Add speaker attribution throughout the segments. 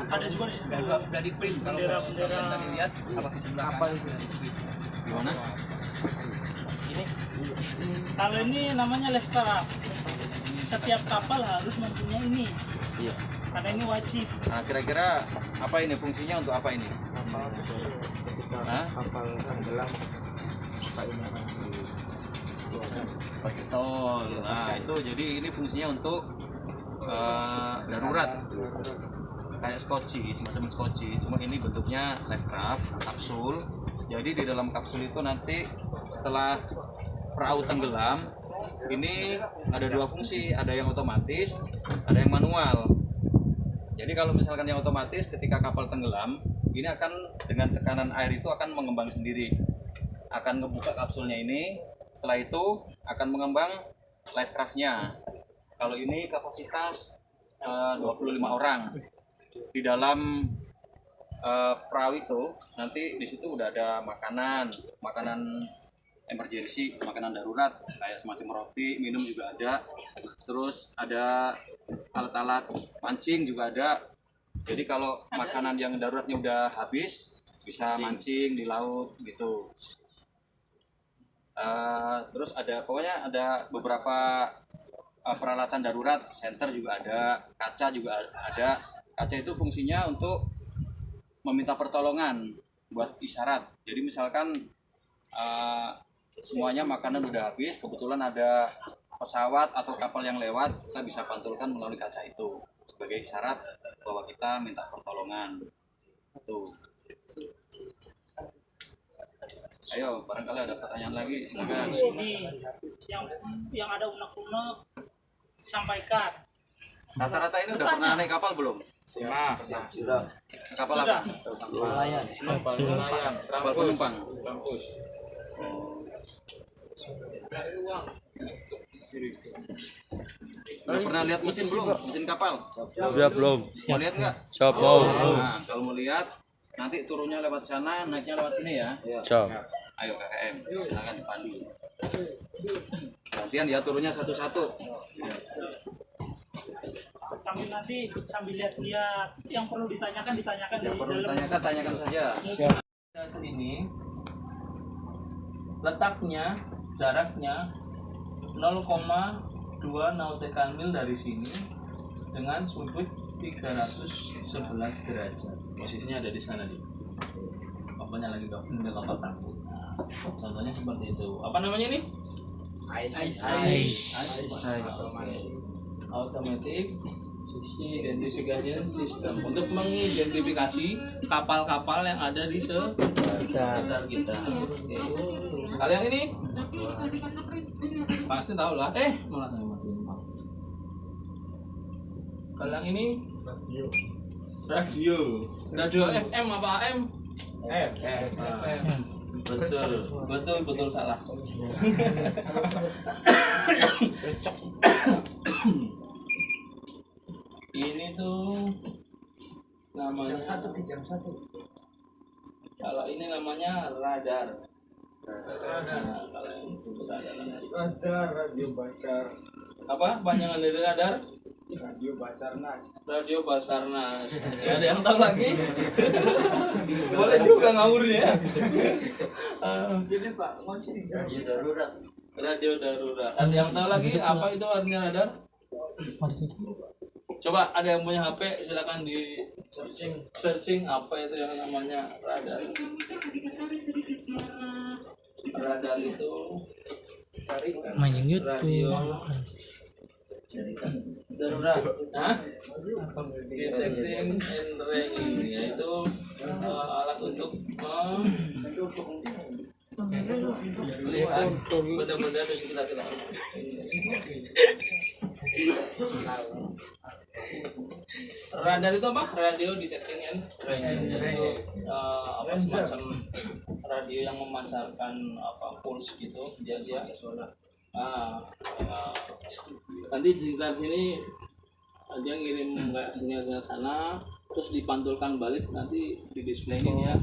Speaker 1: Ada juga di situ.
Speaker 2: Udah di print kalau
Speaker 1: Bendera-bendera.
Speaker 2: tadi lihat apa di sebelah
Speaker 3: Kapal
Speaker 2: kanan.
Speaker 3: itu.
Speaker 2: Di mana?
Speaker 1: Ini. Kalau ini namanya life craft. Setiap kapal harus mempunyai ini.
Speaker 2: Iya.
Speaker 1: Karena ini wajib.
Speaker 2: Nah, kira-kira apa ini fungsinya untuk apa ini?
Speaker 3: Kapal ketika
Speaker 2: Hah?
Speaker 3: kapal tenggelam apa ini akan dikeluarkan.
Speaker 2: Betul. Nah, itu jadi ini fungsinya untuk darurat. Kayak skoci, semacam skoci. Cuma ini bentuknya life raft, kapsul. Jadi di dalam kapsul itu nanti setelah perahu tenggelam, ini ada dua fungsi, ada yang otomatis, ada yang manual. Jadi kalau misalkan yang otomatis ketika kapal tenggelam, ini akan dengan tekanan air itu akan mengembang sendiri. Akan ngebuka kapsulnya ini, setelah itu akan mengembang life craft-nya. Kalau ini kapasitas 25 orang. Di dalam perahu itu nanti di situ udah ada makanan emergency, makanan darurat kayak semacam roti, minum juga ada. Terus ada alat-alat pancing juga ada. Jadi kalau makanan yang daruratnya udah habis bisa mancing di laut gitu. Terus pokoknya ada beberapa peralatan darurat, senter juga ada, kaca juga ada. Kaca itu fungsinya untuk meminta pertolongan buat isyarat. Jadi misalkan semuanya makanan udah habis, kebetulan ada pesawat atau kapal yang lewat, kita bisa pantulkan melalui kaca itu sebagai isyarat bahwa kita minta pertolongan. Tuh. Ayo, barangkali ada pertanyaan lagi. Silakan.
Speaker 1: Ini yang ada unek-unek sampaikan.
Speaker 2: Rata-rata ini udah pernah naik kapal belum?
Speaker 3: Sudah.
Speaker 2: Kapal
Speaker 1: Sudah.
Speaker 2: apa?
Speaker 3: Nelayan.
Speaker 2: Kapal nelayan, kapal penumpang. Udah pernah lihat mesin belum? Mesin kapal?
Speaker 4: Udah belum?
Speaker 2: Mau lihat nggak?
Speaker 4: Siap mau.
Speaker 2: Nah, kalau mau lihat, nanti turunnya lewat sana, naiknya lewat sini ya.
Speaker 4: Siap.
Speaker 2: Ayo KKM, silakan dipandu. Gantian ya turunnya satu-satu.
Speaker 1: Sambil lihat-lihat yang perlu ditanyakan di
Speaker 2: Perlu
Speaker 1: dalam.
Speaker 2: tanyakan saja.
Speaker 5: Ini letaknya, jaraknya 0,2 nautical mil dari sini dengan sudut 311 derajat. Posisinya ada di sana nih. Bapaknya lagi udah kapal takut. Nah, contohnya seperti itu. Apa namanya ini? Ice. Automatic Identification System untuk mengidentifikasi kapal-kapal yang ada di sekitar kita. Oke. Kalau yang ini pasti tahu lah. Malah saya matiin. Kalau yang ini radio FM apa AM? FM. Betul salah. Ini tuh namanya
Speaker 3: Jam 1.
Speaker 5: kalau ini namanya radar. Nah, kalau yang itu radar.
Speaker 3: Ada radio Basar.
Speaker 5: Apa panjangan dari radar?
Speaker 3: Radio Basarnas.
Speaker 5: Radio Basarnas. Ya, ada yang tahu lagi? Boleh juga ngawur ya. Jadi Pak,
Speaker 2: Radio darurat.
Speaker 5: radio darurat. Ada yang tahu lagi apa itu artinya radar? Coba ada yang punya HP silakan di searching apa itu yang namanya radar. Radar itu
Speaker 4: Main
Speaker 5: radio
Speaker 2: Darurat.
Speaker 5: detecting and ranging, yaitu alat untuk melihat benda-benda di sekitar kita. Radar itu apa? Radio detecting and ranging, itu apa semacam radio yang memancarkan pulse gitu, dia nanti di sekitar sini dia ngirim kayak sinyal sana, terus dipantulkan balik, nanti di displayin ya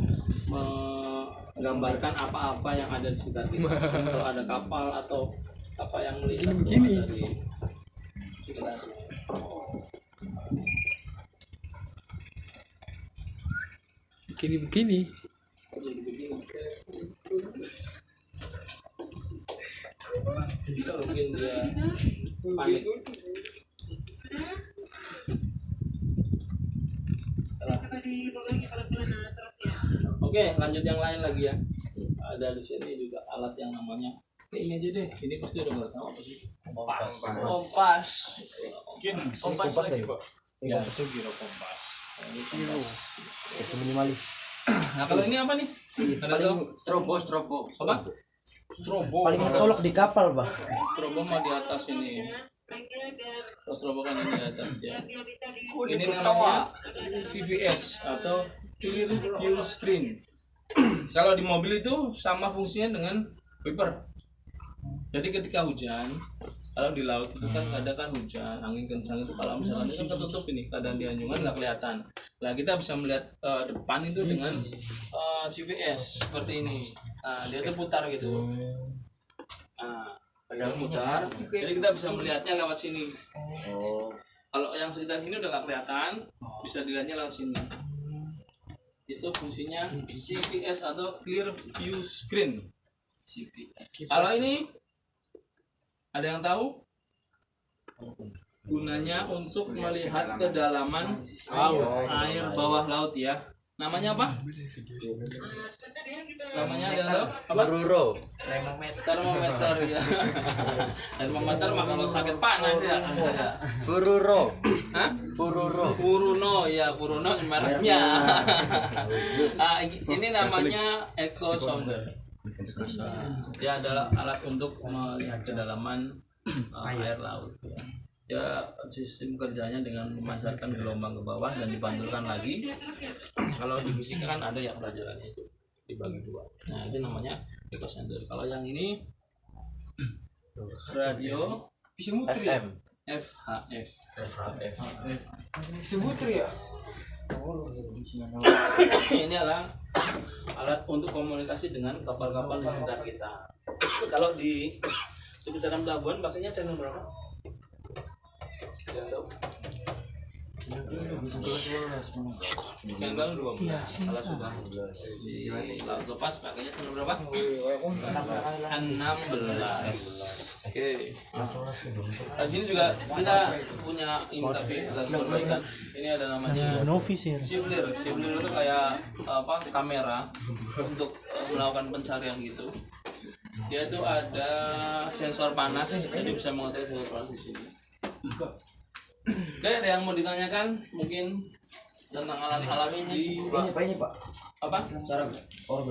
Speaker 5: menggambarkan apa-apa yang ada di sekitar kita. Kalau ada kapal atau apa yang melintas tuh ada di sekitar sini.
Speaker 4: begini.
Speaker 5: Jadi begini. Bisa mungkin dia panik. Oke, lanjut yang lain lagi ya. Ada di sini juga alat yang namanya ini aja deh. Ini pasti udah nggak tahu apa sih? Kompas. Kompas lagi Pak. Ya, itu giro kompas. Nah, ini kompas.
Speaker 3: Itu minimalis.
Speaker 5: Nah, kalau ini apa nih? Ada tahu?
Speaker 2: Strobo.
Speaker 5: Apa? Strobo.
Speaker 3: Paling colok di kapal, Pak.
Speaker 5: Strobo mah di atas ini. Strobo kan di atas ya. Ini namanya CVS atau Clear View Screen. Kalau di mobil itu sama fungsinya dengan wiper. Jadi ketika hujan, kalau di laut itu kan kadang kan hujan, angin kencang itu kalau misalnya ini kan ketutup ini, kadang di anjungan nggak kelihatan. Nah kita bisa melihat depan itu dengan CVS seperti ini. Nah dia tuh putar gitu. Nah dia putar, jadi kita bisa melihatnya lewat sini. Kalau yang sekitar ini udah nggak kelihatan, bisa dilihatnya lewat sini. Itu fungsinya CVS atau Clear View Screen. Kalau ini ada yang tahu? Gunanya untuk melihat kedalaman air bawah laut ya. Namanya apa? Namanya ada yang tahu? Apa?
Speaker 2: Ruro.
Speaker 5: Termometer ya. Termometer mah kalau sakit panas ya.
Speaker 2: Fururo.
Speaker 5: Hah?
Speaker 2: Fururo.
Speaker 5: Furuno ya, Furuno mereknya. Ini namanya echo sounder. Dia adalah alat untuk melihat kedalaman air laut ya. Ya sistem kerjanya dengan memancarkan gelombang ke bawah dan dipantulkan lagi. Kalau di fisika kan ada yang pelajarannya itu dibagi dua. Nah itu namanya echo sounder. Kalau yang ini radio
Speaker 2: FM.
Speaker 5: FHF.
Speaker 3: Sebutri ya.
Speaker 5: Ini adalah alat untuk komunikasi dengan kapal-kapal di sekitar kita. Kalau di sekitaran pelabuhan pakainya channel berapa? Tidak tahu. Channel 12. Kalau sudah di laut lepas pakainya channel berapa? 16. Oke. Di sini juga kita punya ini tapi lagi perbaikan. Ini ada namanya Sivlir. Sivlir itu kayak apa? Kamera untuk melakukan pencarian gitu. Dia itu ada sensor panas, jadi bisa mengetahui sensor panas di sini. Oke, ada yang mau ditanyakan mungkin tentang alat-alat ini?
Speaker 3: Apa ini, Pak?
Speaker 5: Apa?
Speaker 3: Cara pola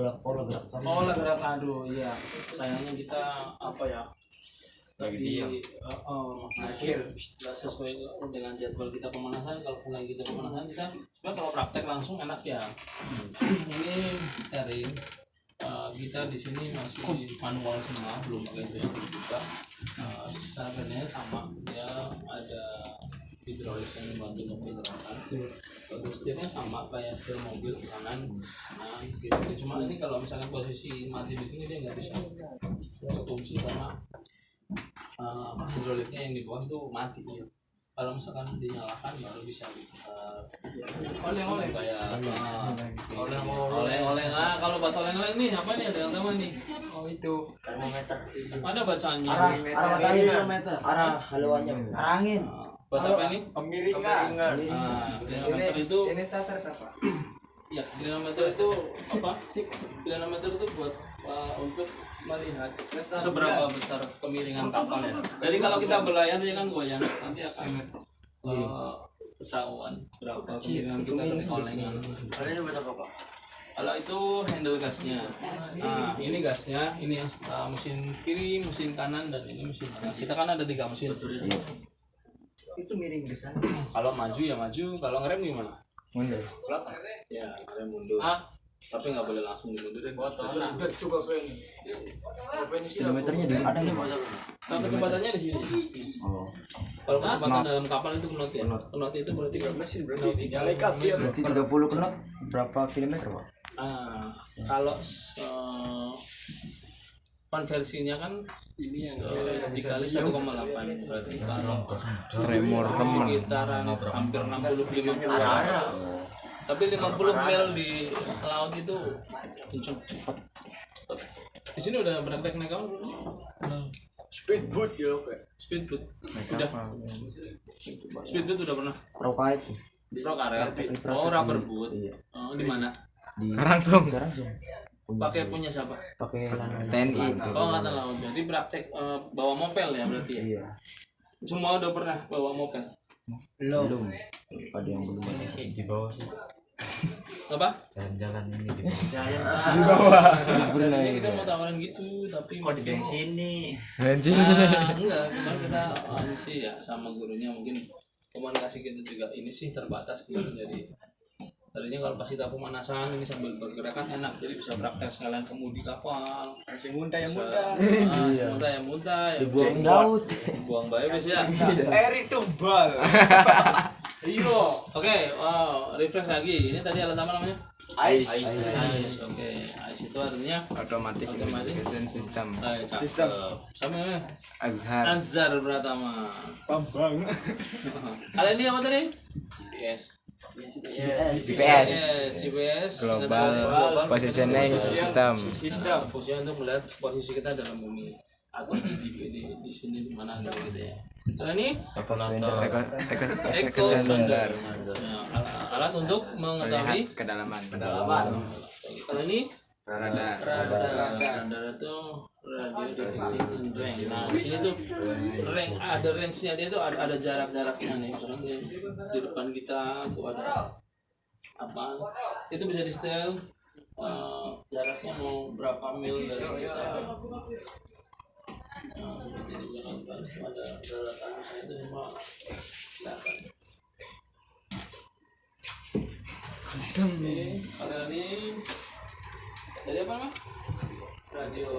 Speaker 3: gerak.
Speaker 5: Oh, gerak aduh, iya. Sayangnya kita apa ya?
Speaker 2: Lagi
Speaker 5: Tapi
Speaker 2: diam.
Speaker 5: akhir nggak sesuai dengan jadwal kita pemanasan. Kalau lagi kita pemanasan kita sebenarnya kalau praktek langsung enak ya. Ini steril. Kita di sini masih manual semua, belum pakai joystick juga. Cara kerjanya sama, dia ada hidrolik yang membantu untuk pergerakan. Terus setirnya sama kayak setir mobil kanan, gitu. Cuma ini kalau misalkan posisi mati begini dia nggak bisa fungsi karena hidroliknya yang di bawah tuh mati ya. Kalau misalkan dinyalakan baru bisa oleh-oleh kayak oleh-oleh. Kalau buat oleh-oleh ini apa nih, ada yang tahu nih?
Speaker 3: Oh itu termometer.
Speaker 5: Ada bacanya.
Speaker 3: Arah matahari termometer. Arah haluannya. Angin.
Speaker 5: Buat apa ini?
Speaker 3: Kemiringan.
Speaker 5: Kilometer itu
Speaker 3: Ini starter apa?
Speaker 5: ya, kilometer itu apa? Kilometer itu buat untuk melihat seberapa besar kemiringan kapalnya. Jadi kalau kita berlayar dia kan goyang, nanti akan ketahuan berapa kemiringan kita ke olengan. Kalau itu handle gasnya. Nah, ini gasnya, ini yang mesin kiri, mesin kanan, dan ini mesin gas. Kita kan ada 3 mesin.
Speaker 3: Itu miring ke sana.
Speaker 5: Kalau maju ya maju, kalau ngerem gimana?
Speaker 3: Mundur.
Speaker 5: Belakang. Ya, ngerem mundur. Tapi nggak boleh langsung dimundurin.
Speaker 3: Coba ini kilometernya di ada nih, Pak.
Speaker 5: Nah, kecepatannya di sini. Kalau kecepatan dalam kapal itu knot ya. Knot itu berarti mesin berarti 3
Speaker 3: Berarti 30 knot berapa kilometer, Pak?
Speaker 5: kalau konversinya kan ini dikali 1,8 berarti kalau
Speaker 4: Tremor teman.
Speaker 5: sekitaran hampir 65 km. Tapi 50 mil di laut itu kenceng cepat. Di sini udah praktek naik kapal belum?
Speaker 3: Speedboat ya oke.
Speaker 5: Speedboat. Udah. Speedboat udah pernah.
Speaker 6: Roka itu
Speaker 5: Pro karet. Oh, rubber boat. Oh, di mana?
Speaker 6: di
Speaker 4: Karangsung.
Speaker 5: Pakai punya siapa?
Speaker 6: pakai
Speaker 4: TNI.
Speaker 5: Oh, angkatan laut. Jadi praktek bawa mopel ya berarti ya.
Speaker 6: iya
Speaker 5: Semua udah pernah bawa mopel.
Speaker 6: belum ada yang belum
Speaker 4: Di bawah sih.
Speaker 5: Apa?
Speaker 4: Jalan-jalan ini di
Speaker 5: Tadinya kita mau tawaran gitu, tapi
Speaker 1: Kok di bensin nih?
Speaker 5: enggak, kemarin kita ini sih ya sama gurunya mungkin komunikasi kita juga ini sih terbatas kemarin, jadi tadinya kalau pas kita pemanasan ini sambil bergerak kan enak, jadi bisa praktek sekalian kemudi kapal,
Speaker 3: Masih muntah ya muntah.
Speaker 5: muntah ya muntah ya
Speaker 6: buang laut
Speaker 5: buang bayi bis ya.
Speaker 3: Air itu bal.
Speaker 5: Iyo, oke, wow, refresh lagi. Ini tadi alat apa namanya?
Speaker 3: Ice.
Speaker 5: Oke, ice itu artinya
Speaker 4: Automatic
Speaker 5: Automatic.
Speaker 4: Navigation System.
Speaker 3: Sistem.
Speaker 5: Sama namanya?
Speaker 4: Azhar.
Speaker 5: Azhar Pratama.
Speaker 3: Bambang.
Speaker 5: Kalau ini apa tadi? Yes.
Speaker 4: GPS.
Speaker 5: CPS.
Speaker 4: Global Positioning System.
Speaker 3: Sistem.
Speaker 5: Fungsinya untuk melihat posisi kita dalam bumi atau di sini di mana gitu ya. Kalau ini
Speaker 4: Eco Sender.
Speaker 5: Nah, alat untuk mengetahui
Speaker 4: Kedalaman.
Speaker 5: kalau ini
Speaker 4: Radar.
Speaker 5: radar itu radio detecting range. Nah, di sini tuh range, ada range-nya, dia tuh ada jarak-jaraknya nih. Misalnya di depan kita tuh ada apa? Itu bisa di setel jaraknya mau berapa mil dari kita. Nah, seperti ini misalkan ada daratan itu semua kelihatan. Oke, kalau ini dari apa mah? Radio.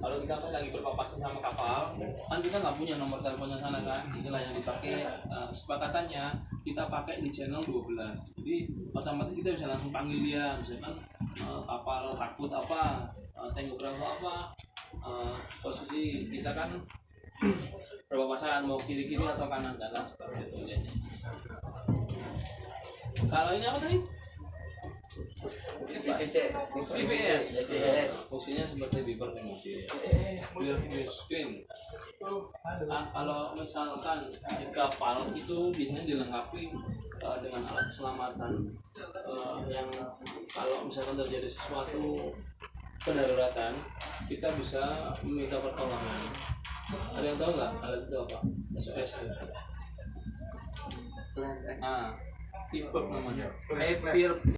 Speaker 5: Kalau kita kan lagi berpapasan sama kapal, kan kita nggak punya nomor teleponnya sana kan, inilah yang dipakai. Kesepakatannya kita pakai di channel 12, jadi otomatis kita bisa langsung panggil dia, misalkan kapal takut apa, tengok berapa apa, posisi kita kan berpapasan mau kiri kiri atau kanan kanan seperti itu jadinya. Kalau ini apa tadi? CVS. Fungsinya seperti beeper di mobil. Rear view screen. Nah, kalau misalkan di kapal itu biasanya dilengkapi dengan alat keselamatan yang kalau misalkan terjadi sesuatu pendaruratan kita bisa meminta pertolongan. Ada yang tahu nggak alat itu apa? SOS. Nah, beeper namanya. Rear